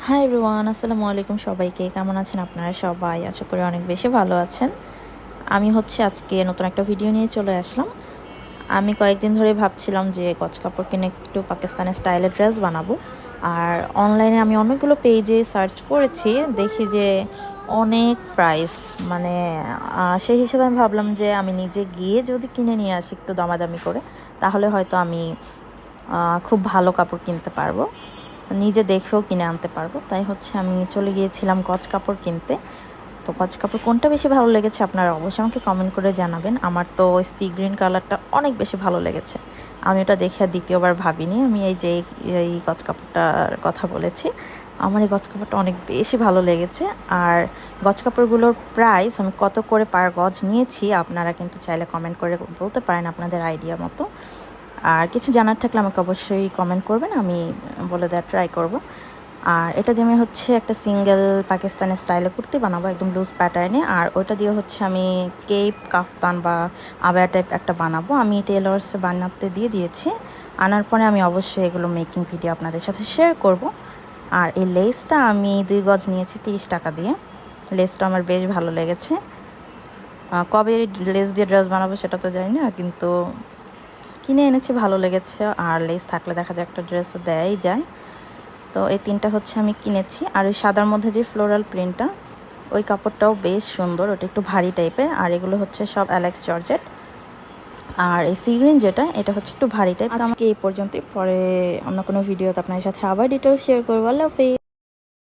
Hi everyone, আসসালামু আলাইকুম। সবাইকে কেমন আছেন আপনারা? সবাই আশা করি অনেক বেশি ভালো আছেন। আমি আজকে নতুন একটা ভিডিও নিয়ে চলে আসলাম। আমি কয়েকদিন ধরে ভাবছিলাম যে গজ কাপড় কিনে একটু পাকিস্তানি স্টাইলের ড্রেস বানাবো। আর অনলাইনে আমি অনেকগুলো পেজে সার্চ করেছি, দেখি যে অনেক প্রাইস, মানে সেই হিসেবে আমি ভাবলাম যে আমি নিজে গিয়ে যদি কিনে নিয়ে আসি একটু দামাদামি করে, তাহলে হয়তো আমি খুব ভালো কাপড় কিনতে পারবো, নিজে দেখেও কিনে আনতে পারবো। তাই আমি চলে গিয়েছিলাম গজ কাপড় কিনতে। তো গজ কাপড় কোনটা বেশি ভালো লেগেছে আপনারা অবশ্যই আমাকে কমেন্ট করে জানাবেন। আমার তো ওই সি গ্রিন কালারটা অনেক বেশি ভালো লেগেছে। আমি ওটা দেখে আর দ্বিতীয়বার ভাবিনি। আমি এই গজ কাপড়টার কথা বলেছি। আমার এই গজ কাপড়টা অনেক বেশি ভালো লেগেছে। আর গজ কাপড়গুলোর প্রাইস আমি কত করে পার গজ নিয়েছি আপনারা কিন্তু চাইলে কমেন্ট করে বলতে পারেন আপনাদের আইডিয়া মতো। আর কিছু জানার থাকলে আমাকে অবশ্যই কমেন্ট করবেন, আমি বলে দেওয়ার ট্রাই করব। আর এটা দিয়ে আমি একটা সিঙ্গেল পাকিস্তানি স্টাইলে কুর্তি বানাবো, একদম লুজ প্যাটার্নে। আর ওটা দিয়ে আমি কেপ কাফতান বা আবায়া টাইপ একটা বানাবো। আমি টেলার্সে বানাতে দিয়ে দিয়েছি। আনার পরে আমি অবশ্যই এগুলো মেকিং ভিডিও আপনাদের সাথে শেয়ার করব। আর এই লেসটা আমি 2 গজ নিয়েছি 30 টাকা দিয়ে। লেসটা আমার বেশ ভালো লেগেছে। কবে লেস দিয়ে ড্রেস বানাবো সেটা তো জানি না, কিন্তু কিনে এনেছি, ভালো লেগেছে। আর লেস থাকলে দেখা যায় একটা ড্রেস দেয়াই যায়। তো এই 3টা আমি কিনেছি। আর ওই সাদার মধ্যে যে ফ্লোরাল প্রিন্টটা, ওই কাপড়টাও বেশ সুন্দর, ওটা একটু ভারী টাইপের। আর এগুলো সব অ্যালেক্স জর্জেট। আর এই সি গ্রিন যেটা, এটা একটু ভারী টাইপ। আজকে এই পর্যন্তই, পরে অন্য কোনো ভিডিওতে আপনার সাথে আবার ডিটেলস শেয়ার করবো। আল্লাহ হাফেজ।